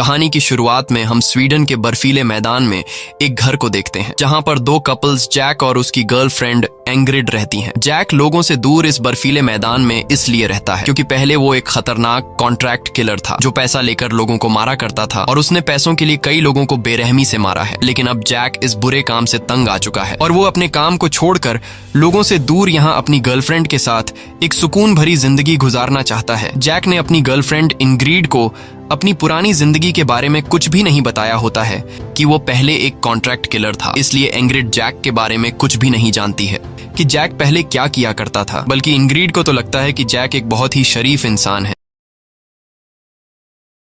कहानी की शुरुआत में हम स्वीडन के बर्फीले मैदान में एक घर को देखते हैं जहां पर दो कपल्स जैक और उसकी गर्लफ्रेंड एंग्रिड रहती हैं। जैक लोगों से दूर इस बर्फीले मैदान में इसलिए रहता है क्योंकि पहले वो एक खतरनाक कॉन्ट्रैक्ट किलर था जो पैसा लेकर लोगों को मारा करता था और उसने पैसों के लिए कई लोगों को बेरहमी से मारा है। लेकिन अब जैक इस बुरे काम से तंग आ चुका है और वो अपने काम को छोड़कर लोगों से दूर यहाँ अपनी गर्लफ्रेंड के साथ एक सुकून भरी जिंदगी गुजारना चाहता है। जैक ने अपनी गर्लफ्रेंड इंग्रिड को अपनी पुरानी जिंदगी के बारे में कुछ भी नहीं बताया होता है कि वो पहले एक कॉन्ट्रैक्ट किलर था, इसलिए इंग्रिड जैक के बारे में कुछ भी नहीं जानती है कि जैक पहले क्या किया करता था। बल्कि इंग्रिड को तो लगता है कि जैक एक बहुत ही शरीफ इंसान है।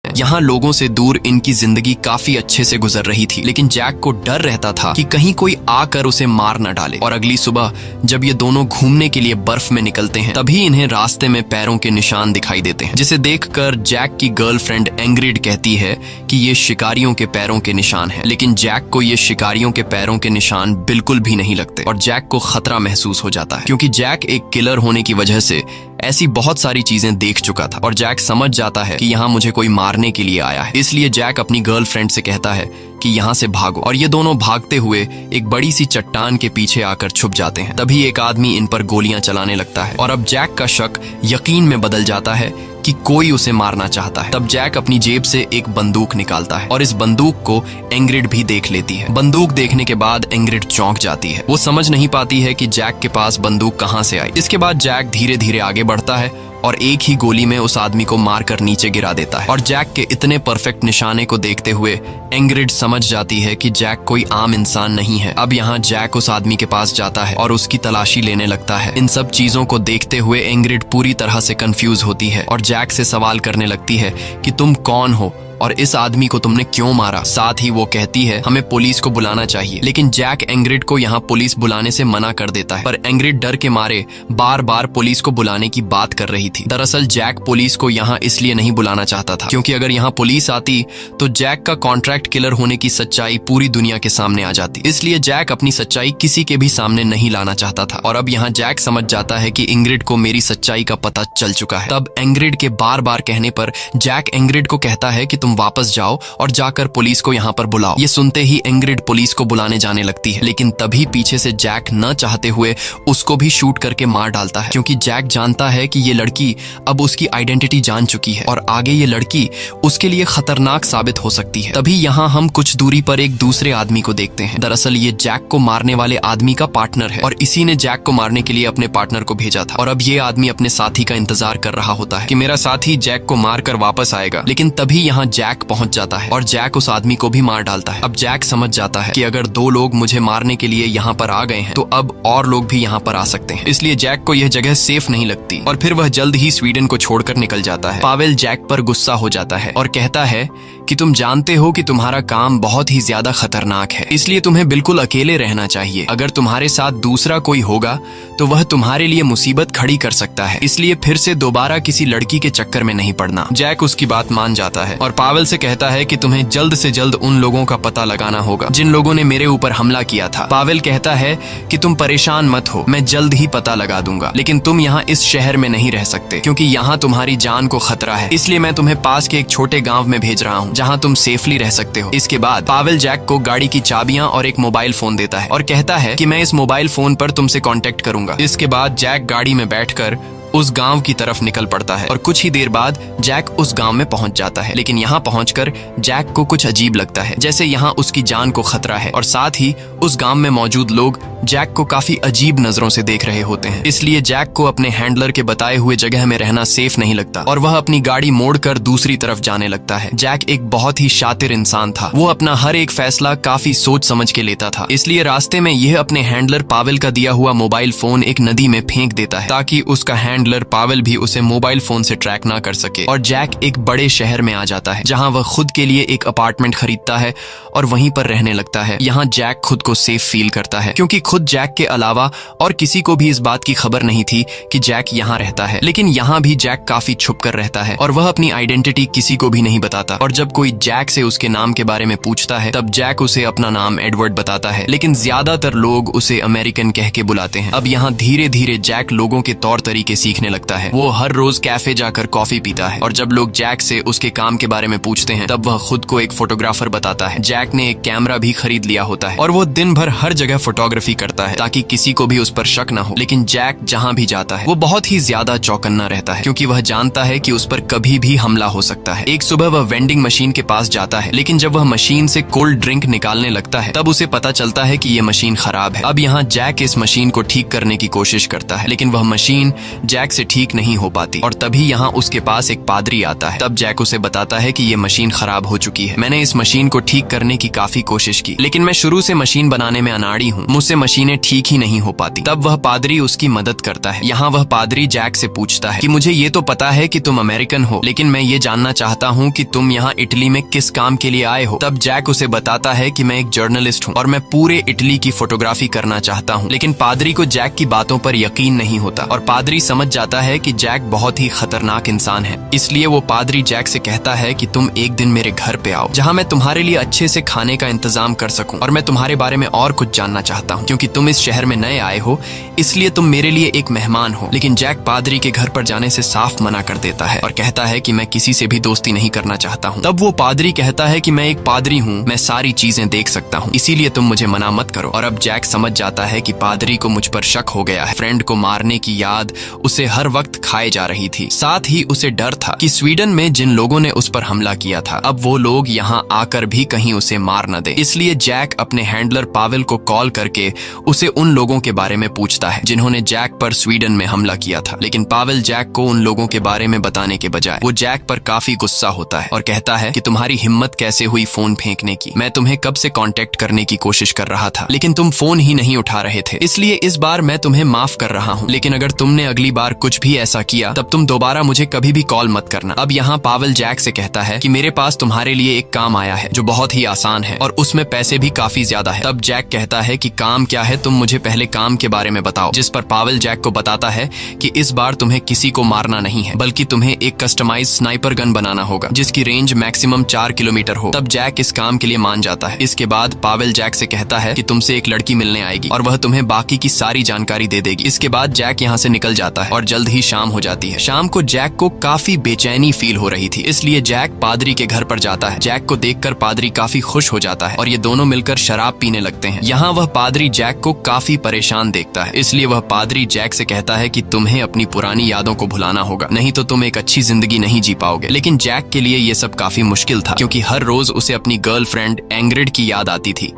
यहाँ लोगों से दूर इनकी जिंदगी काफी अच्छे से गुजर रही थी, लेकिन जैक को डर रहता था कि कहीं कोई आकर उसे मार न डाले। और अगली सुबह जब ये दोनों घूमने के लिए बर्फ में निकलते हैं तभी इन्हें रास्ते में पैरों के निशान दिखाई देते हैं, जिसे देखकर जैक की गर्लफ्रेंड एंग्रिड कहती है कि ये शिकारियों के पैरों के निशान है। लेकिन जैक को ये शिकारियों के पैरों के निशान बिल्कुल भी नहीं लगते और जैक को खतरा महसूस हो जाता है क्योंकि जैक एक किलर होने की वजह से ऐसी बहुत सारी चीजें देख चुका था और जैक समझ जाता है कि यहाँ मुझे कोई मारने के लिए आया है। इसलिए जैक अपनी गर्लफ्रेंड से कहता है कि यहाँ से भागो और ये दोनों भागते हुए एक बड़ी सी चट्टान के पीछे आकर छुप जाते हैं। तभी एक आदमी इन पर गोलियां चलाने लगता है और अब जैक का शक यकीन में बदल जाता है कि कोई उसे मारना चाहता है। तब जैक अपनी जेब से एक बंदूक निकालता है और इस बंदूक को एंग्रिड भी देख लेती है। बंदूक देखने के बाद एंग्रिड चौंक जाती है। वो समझ नहीं पाती है कि जैक के पास बंदूक कहां से आई। इसके बाद जैक धीरे धीरे आगे बढ़ता है और एक ही गोली में उस आदमी को मारकर नीचे गिरा देता है। और जैक के इतने परफेक्ट निशाने को देखते हुए एंग्रिड समझ जाती है कि जैक कोई आम इंसान नहीं है। अब यहाँ जैक उस आदमी के पास जाता है और उसकी तलाशी लेने लगता है। इन सब चीजों को देखते हुए एंग्रिड पूरी तरह से कंफ्यूज होती है और जैक से सवाल करने लगती है कि तुम कौन हो और इस आदमी को तुमने क्यों मारा। साथ ही वो कहती है हमें पुलिस को बुलाना चाहिए, लेकिन जैक एंग्रिड को यहाँ पुलिस बुलाने से मना कर देता है। पर एंग्रिड डर के मारे बार बार पुलिस को बुलाने की बात कर रही थी। दरअसल जैक पुलिस को यहाँ इसलिए नहीं बुलाना चाहता था क्योंकि अगर यहाँ पुलिस आती तो जैक का कॉन्ट्रैक्ट किलर होने की सच्चाई पूरी दुनिया के सामने आ जाती। इसलिए जैक अपनी सच्चाई किसी के भी सामने नहीं लाना चाहता था। और अब यहाँ जैक समझ जाता है कि इंग्रिड को मेरी सच्चाई का पता चल चुका है। तब एंग्रिड के बार बार कहने पर जैक एंग्रिड को कहता है कि तुम वापस जाओ और जाकर पुलिस को यहाँ पर बुलाओ। ये सुनते ही इंग्रिड पुलिस को बुलाने जाने लगती है, लेकिन तभी पीछे से जैक न चाहते हुए उसको भी शूट करके मार डालता है क्योंकि जैक जानता है कि ये लड़की अब उसकी आइडेंटिटी जान चुकी है और आगे ये लड़की उसके लिए खतरनाक साबित हो सकती है। तभी यहाँ हम कुछ दूरी पर एक दूसरे आदमी को देखते हैं। दरअसल ये जैक को मारने वाले आदमी का पार्टनर है और इसी ने जैक को मारने के लिए अपने पार्टनर को भेजा था। और अब ये आदमी अपने साथी का इंतजार कर रहा होता है कि मेरा साथी जैक को मारकर वापस आएगा। लेकिन तभी यहाँ जैक पहुंच जाता है और जैक उस आदमी को भी मार डालता है। अब जैक समझ जाता है कि अगर दो लोग मुझे मारने के लिए यहाँ पर आ गए हैं तो अब और लोग भी यहाँ पर आ सकते हैं। इसलिए जैक को यह जगह सेफ नहीं लगती और फिर वह जल्द ही स्वीडन को छोड़कर निकल जाता है। पावेल जैक पर गुस्सा हो जाता है और कहता है कि तुम जानते हो कि तुम्हारा काम बहुत ही ज्यादा खतरनाक है, इसलिए तुम्हें बिल्कुल अकेले रहना चाहिए। अगर तुम्हारे साथ दूसरा कोई होगा तो वह तुम्हारे लिए मुसीबत खड़ी कर सकता है, इसलिए फिर से दोबारा किसी लड़की के चक्कर में नहीं पड़ना। जैक उसकी बात मान जाता है और पावेल से कहता है कि तुम्हें जल्द से जल्द उन लोगों का पता लगाना होगा जिन लोगों ने मेरे ऊपर हमला किया था। पावेल कहता है कि तुम परेशान मत हो, मैं जल्द ही पता लगा दूंगा, लेकिन तुम यहाँ इस शहर में नहीं रह सकते क्योंकि यहाँ तुम्हारी जान को खतरा है। इसलिए मैं तुम्हें पास के एक छोटे गाँव में भेज रहा हूँ जहाँ तुम सेफली रह सकते हो। इसके बाद पावेल जैक को गाड़ी की चाबियां और एक मोबाइल फोन देता है और कहता है कि मैं इस मोबाइल फोन पर तुमसे कांटेक्ट करूंगा। इसके बाद जैक गाड़ी में बैठकर उस गांव की तरफ निकल पड़ता है और कुछ ही देर बाद जैक उस गांव में पहुंच जाता है। लेकिन यहाँ पहुंचकर जैक को कुछ अजीब लगता है, जैसे यहाँ उसकी जान को खतरा है और साथ ही उस गांव में मौजूद लोग जैक को काफी अजीब नजरों से देख रहे होते हैं। इसलिए जैक को अपने हैंडलर के बताए हुए जगह में रहना सेफ नहीं लगता और वह अपनी गाड़ी मोड़कर दूसरी तरफ जाने लगता है। जैक एक बहुत ही शातिर इंसान था, वो अपना हर एक फैसला काफी सोच समझ के लेता था। इसलिए रास्ते में यह अपने हैंडलर पावेल का दिया हुआ मोबाइल फोन एक नदी में फेंक देता है ताकि उसका हैंडलर पावेल भी उसे मोबाइल फोन से ट्रैक ना कर सके। और जैक एक बड़े शहर में आ जाता है जहाँ वह खुद के लिए एक अपार्टमेंट खरीदता है और वहीं पर रहने लगता है। यहाँ जैक खुद को सेफ फील करता है क्योंकि खुद जैक के अलावा और किसी को भी इस बात की खबर नहीं थी कि जैक यहाँ रहता है। लेकिन यहाँ भी जैक काफी छुप कर रहता है और वह अपनी आइडेंटिटी किसी को भी नहीं बताता। और जब कोई जैक से उसके नाम के बारे में पूछता है तब जैक उसे अपना नाम एडवर्ड बताता है, लेकिन ज्यादातर लोग उसे अमेरिकन कह के बुलाते हैं। अब यहाँ धीरे धीरे जैक लोगों के तौर तरीके सीख सीखने लगता है। वो हर रोज कैफे जाकर कॉफी पीता है और जब लोग जैक से उसके काम के बारे में पूछते हैं तब वह खुद को एक फोटोग्राफर बताता है। जैक ने एक कैमरा भी खरीद लिया होता है और वो दिन भर हर जगह फोटोग्राफी करता है ताकि किसी को भी उस पर शक न हो। लेकिन जैक जहाँ भी जाता है वो बहुत ही ज्यादा चौकन्ना रहता है क्योंकि वह जानता है कि उस पर कभी भी हमला हो सकता है। एक सुबह वह वेंडिंग मशीन के पास जाता है, लेकिन जब वह मशीन से कोल्ड ड्रिंक निकालने लगता है तब उसे पता चलता है कि ये मशीन खराब है। अब यहाँ जैक इस मशीन को ठीक करने की कोशिश करता है, लेकिन वह मशीन जैक से ठीक नहीं हो पाती और तभी यहाँ उसके पास एक पादरी आता है। तब जैक उसे बताता है कि ये मशीन खराब हो चुकी है। मैंने इस मशीन को ठीक करने की काफी कोशिश की, लेकिन मैं शुरू से मशीन बनाने में अनाड़ी हूँ, मुझसे मशीनें ठीक ही नहीं हो पाती। तब वह पादरी उसकी मदद करता है। यहाँ वह पादरी जैक से पूछता है कि मुझे ये तो पता है कि तुम अमेरिकन हो, लेकिन मैं ये जानना चाहता हूँ कि तुम यहाँ इटली में किस काम के लिए आए हो। तब जैक उसे बताता है कि मैं एक जर्नलिस्ट हूँ और मैं पूरे इटली की फोटोग्राफी करना चाहता हूँ। लेकिन पादरी को जैक की बातों पर यकीन नहीं होता और पादरी समझ जाता है कि जैक बहुत ही खतरनाक इंसान है। इसलिए वो पादरी जैक से कहता है कि तुम एक दिन मेरे घर पे आओ जहाँ मैं तुम्हारे लिए अच्छे से खाने का इंतजाम कर सकूं और मैं तुम्हारे बारे में और कुछ जानना चाहता हूँ क्योंकि तुम इस शहर में नए आए हो, इसलिए तुम मेरे लिए एक मेहमान हो। लेकिन जैक पादरी के घर पर जाने से साफ मना कर देता है और कहता है कि मैं किसी से भी दोस्ती नहीं करना चाहता हूँ। तब वो पादरी कहता है कि मैं एक पादरी हूँ, मैं सारी चीजें देख सकता हूँ, इसीलिए तुम मुझे मना मत करो। और अब जैक समझ जाता है कि पादरी को मुझ पर शक हो गया है। फ्रेंड को मारने की याद उसे हर वक्त खाए जा रही थी। साथ ही उसे डर था कि स्वीडन में जिन लोगों ने उस पर हमला किया था अब वो लोग यहाँ आकर भी कहीं उसे मार न दे। इसलिए जैक अपने हैंडलर पावेल को कॉल करके उसे उन लोगों के बारे में पूछता है जिन्होंने जैक पर स्वीडन में हमला किया था। लेकिन पावेल जैक को उन लोगों के बारे में बताने के बजाय वो जैक पर काफी गुस्सा होता है और कहता है कि तुम्हारी हिम्मत कैसे हुई फोन फेंकने की, मैं तुम्हें कब से कांटेक्ट करने की कोशिश कर रहा था लेकिन तुम फोन ही नहीं उठा रहे थे, इसलिए इस बार मैं तुम्हें माफ कर रहा हूँ, लेकिन अगर तुमने अगली बार कुछ भी ऐसा किया तब तुम दोबारा मुझे कभी भी कॉल मत करना। अब यहाँ पावेल जैक से कहता है कि मेरे पास तुम्हारे लिए एक काम आया है जो बहुत ही आसान है और उसमें पैसे भी काफी ज्यादा है। तब जैक कहता है कि काम क्या है, तुम मुझे पहले काम के बारे में बताओ। जिस पर पावेल जैक को बताता है कि इस बार तुम्हें किसी को मारना नहीं है बल्कि तुम्हें एक कस्टमाइज स्नाइपर गन बनाना होगा जिसकी रेंज मैक्सिमम 4 किलोमीटर हो। तब जैक इस काम के लिए मान जाता है। इसके बाद पावेल जैक से कहता है कि तुमसे एक लड़की मिलने आएगी और वह तुम्हें बाकी की सारी जानकारी दे देगी। इसके बाद जैक यहाँ से निकल जाता है और जल्द ही शाम हो जाती है। शाम को जैक को काफी बेचैनी फील हो रही थी, इसलिए जैक पादरी के घर पर जाता है। जैक को देखकर पादरी काफी खुश हो जाता है और ये दोनों मिलकर शराब पीने लगते हैं। यहाँ वह पादरी जैक को काफी परेशान देखता है, इसलिए वह पादरी जैक से कहता है कि तुम्हें अपनी पुरानी यादों को भुलाना होगा, नहीं तो तुम एक अच्छी जिंदगी नहीं जी पाओगे। लेकिन जैक के लिए ये सब काफी मुश्किल था क्योंकि हर रोज उसे अपनी गर्लफ्रेंड एंग्रिड की याद आती थी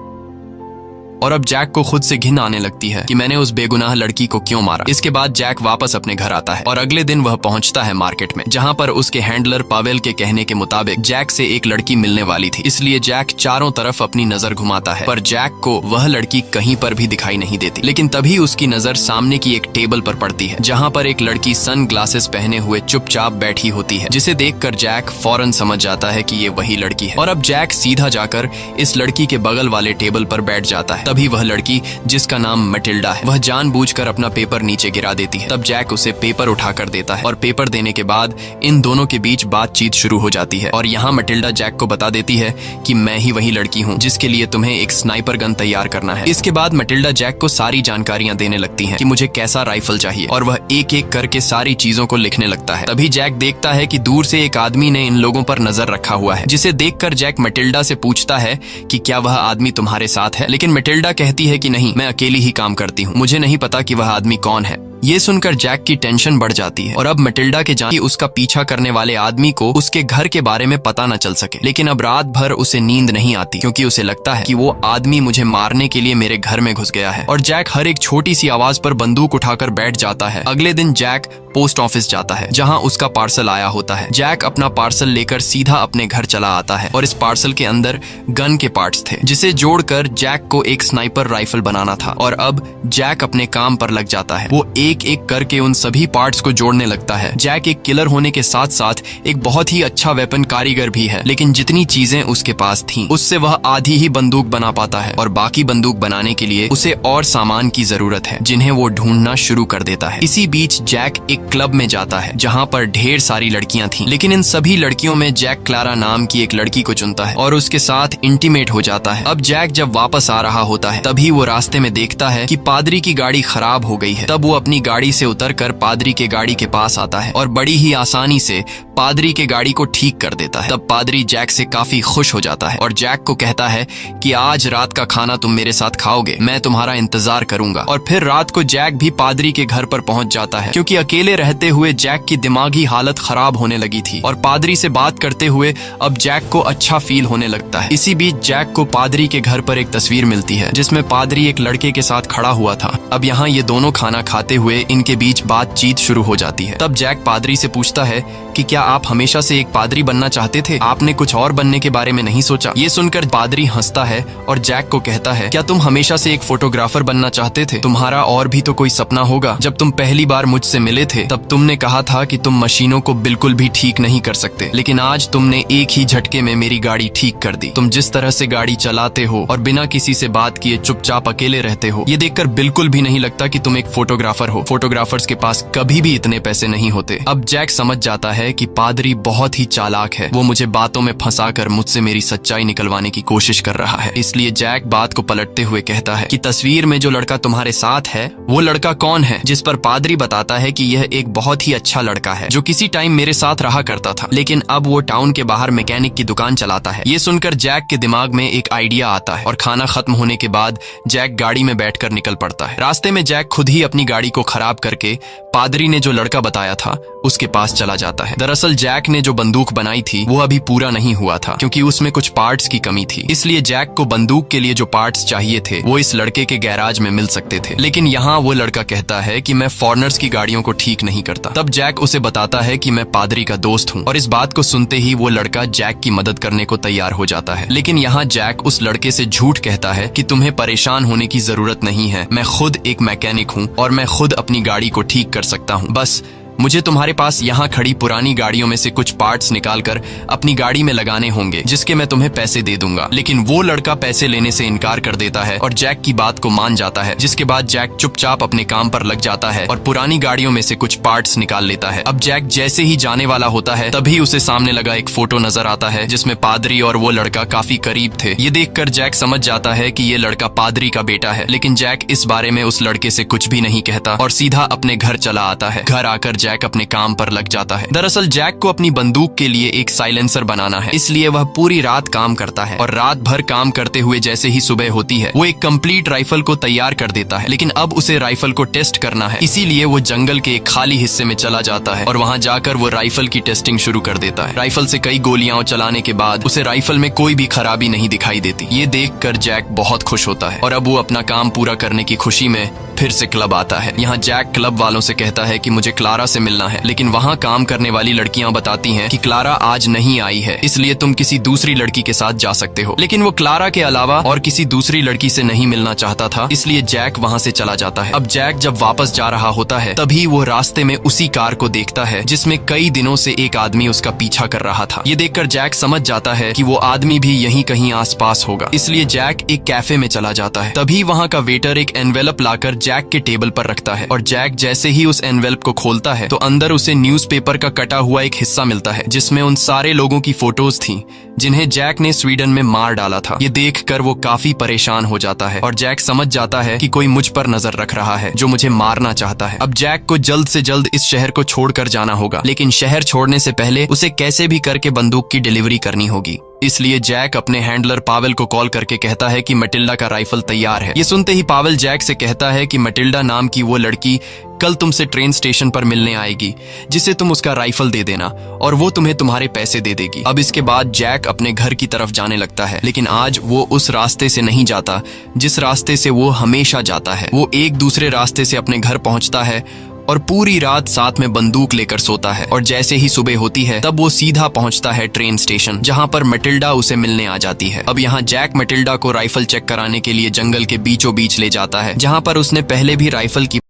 और अब जैक को खुद से घिन आने लगती है कि मैंने उस बेगुनाह लड़की को क्यों मारा। इसके बाद जैक वापस अपने घर आता है और अगले दिन वह पहुंचता है मार्केट में जहां पर उसके हैंडलर पावेल के कहने के मुताबिक जैक से एक लड़की मिलने वाली थी। इसलिए जैक चारों तरफ अपनी नजर घुमाता है पर जैक को वह लड़की कहीं पर भी दिखाई नहीं देती। लेकिन तभी उसकी नजर सामने की एक टेबल पर पड़ती है जहाँ पर एक लड़की सन ग्लासेस पहने हुए चुपचाप बैठी होती है, जिसे देखकर जैक फौरन समझ जाता है कि ये वही लड़की है। और अब जैक सीधा जाकर इस लड़की के बगल वाले टेबल पर बैठ जाता है। तभी वह लड़की जिसका नाम मटिल्डा है वह जानबूझकर अपना पेपर नीचे गिरा देती है। तब जैक उसे पेपर उठाकर देता है और पेपर देने के बाद इन दोनों के बीच बातचीत शुरू हो जाती है और यहाँ मटिल्डा जैक को बता देती है कि मैं ही वही लड़की हूँ जिसके लिए तुम्हें एक स्नाइपर गन तैयार करना है। इसके बाद मटिल्डा जैक को सारी जानकारियां देने लगती है कि मुझे कैसा राइफल चाहिए और वह एक एक करके सारी चीजों को लिखने लगता है। तभी जैक देखता है कि दूर से एक आदमी ने इन लोगों पर नजर रखा हुआ है, जिसे देखकर जैक मटिल्डा से पूछता है कि क्या वह आदमी तुम्हारे साथ है। लेकिन मटिल्डा कहती है कि नहीं, मैं अकेली ही काम करती हूँ, मुझे नहीं पता कि वह आदमी कौन है। ये सुनकर जैक की टेंशन बढ़ जाती है और अब मटिल्डा के जान कि उसका पीछा करने वाले आदमी को उसके घर के बारे में पता न चल सके। लेकिन अब रात भर उसे नींद नहीं आती क्योंकि उसे लगता है कि वो आदमी मुझे मारने के लिए मेरे घर में घुस गया है और जैक हर एक छोटी सी आवाज पर बंदूक उठाकर बैठ जाता है। अगले दिन जैक पोस्ट ऑफिस जाता है जहां उसका पार्सल आया होता है। जैक अपना पार्सल लेकर सीधा अपने घर चला आता है और इस पार्सल के अंदर गन के पार्ट्स थे जिसे जोड़कर जैक को एक स्नाइपर राइफल बनाना था। और अब जैक अपने काम पर लग जाता है। वो एक एक करके उन सभी पार्ट्स को जोड़ने लगता है। जैक एक किलर होने के साथ साथ एक बहुत ही अच्छा वेपन कारीगर भी है, लेकिन जितनी चीजें उसके पास थीं उससे वह आधी ही बंदूक बना पाता है और बाकी बंदूक बनाने के लिए उसे और सामान की जरूरत है जिन्हें वो ढूंढना शुरू कर देता है। इसी बीच जैक एक क्लब में जाता है जहाँ पर ढेर सारी लड़कियां थीं, लेकिन इन सभी लड़कियों में जैक क्लारा नाम की एक लड़की को चुनता है और उसके साथ इंटीमेट हो जाता है। अब जैक जब वापस आ रहा होता है तभी वो रास्ते में देखता है कि पादरी की गाड़ी खराब हो गई है। तब वो अपनी गाड़ी से उतरकर पादरी के गाड़ी के पास आता है और बड़ी ही आसानी से पादरी के गाड़ी को ठीक कर देता है। तब पादरी जैक से काफी खुश हो जाता है और जैक को कहता है कि आज रात का खाना तुम मेरे साथ खाओगे, मैं तुम्हारा इंतजार करूंगा। और फिर रात को जैक भी पादरी के घर पर पहुंच जाता है, क्योंकि अकेले रहते हुए जैक की दिमागी हालत खराब होने लगी थी और पादरी से बात करते हुए अब जैक को अच्छा फील होने लगता है। इसी बीच जैक को पादरी के घर पर एक तस्वीर मिलती है जिसमें पादरी एक लड़के के साथ खड़ा हुआ था। अब यहाँ ये दोनों खाना खाते हुए इनके बीच बातचीत शुरू हो जाती है। तब जैक पादरी से पूछता है कि क्या आप हमेशा से एक पादरी बनना चाहते थे, आपने कुछ और बनने के बारे में नहीं सोचा? ये सुनकर पादरी हंसता है और जैक को कहता है, क्या तुम हमेशा से एक फोटोग्राफर बनना चाहते थे? तुम्हारा और भी तो कोई सपना होगा। जब तुम पहली बार मुझसे मिले थे तब तुमने कहा था कि तुम मशीनों को बिल्कुल भी ठीक नहीं कर सकते, लेकिन आज तुमने एक ही झटके में मेरी गाड़ी ठीक कर दी। तुम जिस तरह से गाड़ी चलाते हो और बिना किसी से बात किए चुपचाप अकेले रहते हो, ये देखकर बिल्कुल भी नहीं लगता कि तुम एक फोटोग्राफर हो। फोटोग्राफर्स के पास कभी भी इतने पैसे नहीं होते। अब जैक समझ जाता है कि पादरी बहुत ही चालाक है, वो मुझे बातों में फंसाकर मुझसे मेरी सच्चाई निकलवाने की कोशिश कर रहा है। इसलिए जैक बात को पलटते हुए कहता है कि तस्वीर में जो लड़का तुम्हारे साथ है वो लड़का कौन है? जिस पर पादरी बताता है कि यह एक बहुत ही अच्छा लड़का है जो किसी टाइम मेरे साथ रहा करता था, लेकिन अब वो टाउन के बाहर मैकेनिक की दुकान चलाता है। ये सुनकर जैक के दिमाग में एक आइडिया आता है और खाना खत्म होने के बाद जैक गाड़ी में बैठकर निकल पड़ता है। रास्ते में जैक खुद ही अपनी गाड़ी को खराब करके पादरी ने जो लड़का बताया था उसके पास चला जाता है। दरअसल जैक ने जो बंदूक बनाई थी वो अभी पूरा नहीं हुआ था, क्योंकि उसमें कुछ पार्ट्स की कमी थी। इसलिए जैक को बंदूक के लिए जो पार्ट्स चाहिए थे वो इस लड़के के गैराज में मिल सकते थे, लेकिन यहाँ वो लड़का कहता है कि मैं फॉरेनर्स की गाड़ियों को ठीक नहीं करता। तब जैक उसे बताता है कि मैं पादरी का दोस्त हूँ और इस बात को सुनते ही वो लड़का जैक की मदद करने को तैयार हो जाता है। लेकिन यहाँ जैक उस लड़के से झूठ कहता है कि तुम्हें परेशान होने की जरूरत नहीं है, मैं खुद एक मैकेनिक हूँ और मैं खुद अपनी गाड़ी को ठीक कर सकता हूँ। बस मुझे तुम्हारे पास यहाँ खड़ी पुरानी गाड़ियों में से कुछ पार्ट्स निकालकर अपनी गाड़ी में लगाने होंगे, जिसके मैं तुम्हें पैसे दे दूंगा। लेकिन वो लड़का पैसे लेने से इनकार कर देता है और जैक की बात को मान जाता है, जिसके बाद जैक चुपचाप अपने काम पर लग जाता है और पुरानी गाड़ियों में से कुछ पार्ट्स निकाल लेता है। अब जैक जैसे ही जाने वाला होता है तभी उसे सामने लगा एक फोटो नजर आता है जिसमें पादरी और वो लड़का काफी करीब थे। ये देखकर जैक समझ जाता है कि ये लड़का पादरी का बेटा है, लेकिन जैक इस बारे में उस लड़के से कुछ भी नहीं कहता और सीधा अपने घर चला आता है। घर आकर जैक अपने काम पर लग जाता है। दरअसल जैक को अपनी बंदूक के लिए एक साइलेंसर बनाना है, इसलिए वह पूरी रात काम करता है और रात भर काम करते हुए जैसे ही सुबह होती है वो एक कंप्लीट राइफल को तैयार कर देता है। लेकिन अब उसे राइफल को टेस्ट करना है, इसीलिए वो जंगल के एक खाली हिस्से में चला जाता है और वहाँ जाकर वो राइफल की टेस्टिंग शुरू कर देता है। राइफल से कई गोलियां चलाने के बाद उसे राइफल में कोई भी खराबी नहीं दिखाई देती। ये देखकर जैक बहुत खुश होता है और अब वो अपना काम पूरा करने की खुशी में फिर से क्लब आता है। यहाँ जैक क्लब वालों से कहता है कि मुझे क्लारा से मिलना है, लेकिन वहाँ काम करने वाली लड़कियां बताती हैं कि क्लारा आज नहीं आई है, इसलिए तुम किसी दूसरी लड़की के साथ जा सकते हो। लेकिन वो क्लारा के अलावा और किसी दूसरी लड़की से नहीं मिलना चाहता था, इसलिए जैक वहाँ से चला जाता है। अब जैक जब वापस जा रहा होता है तभी वो रास्ते में उसी कार को देखता है जिसमें कई दिनों से एक आदमी उसका पीछा कर रहा था। ये देखकर जैक समझ जाता है कि वो आदमी भी यहीं कहीं आसपास होगा, इसलिए जैक एक कैफे में चला जाता है। तभी वहाँ का वेटर एक एनवेलप लाकर जैक के टेबल पर रखता है और जैक जैसे ही उस एनवेलप को खोलता है तो अंदर उसे न्यूज़पेपर का कटा हुआ एक हिस्सा मिलता है जिसमें उन सारे लोगों की फोटोज थी जिन्हें जैक ने स्वीडन में मार डाला था। ये देखकर वो काफी परेशान हो जाता है और जैक समझ जाता है कि कोई मुझ पर नजर रख रहा है जो मुझे मारना चाहता है। अब जैक को जल्द से जल्द इस शहर को छोड़कर जाना होगा, लेकिन शहर छोड़ने से पहले उसे कैसे भी करके बंदूक की डिलीवरी करनी होगी। इसलिए जैक अपने हैंडलर पावेल को कॉल करके कहता है कि मटिल्डा का राइफल तैयार है। ये सुनते ही पावेल जैक से कहता है कि मटिल्डा नाम की वो लड़की कल तुमसे ट्रेन स्टेशन पर मिलने आएगी, जिसे तुम उसका राइफल दे देना और वो तुम्हें तुम्हारे पैसे दे देगी। अब इसके बाद जैक अपने घर की तरफ जाने लगता है, लेकिन आज वो उस रास्ते से नहीं जाता जिस रास्ते से वो हमेशा जाता है। वो एक दूसरे रास्ते से अपने घर पहुंचता है और पूरी रात साथ में बंदूक लेकर सोता है और जैसे ही सुबह होती है तब वो सीधा पहुंचता है ट्रेन स्टेशन, जहां पर मटिल्डा उसे मिलने आ जाती है। अब यहाँ जैक मटिल्डा को राइफल चेक कराने के लिए जंगल के बीचों बीच ले जाता है, जहां पर उसने पहले भी राइफल की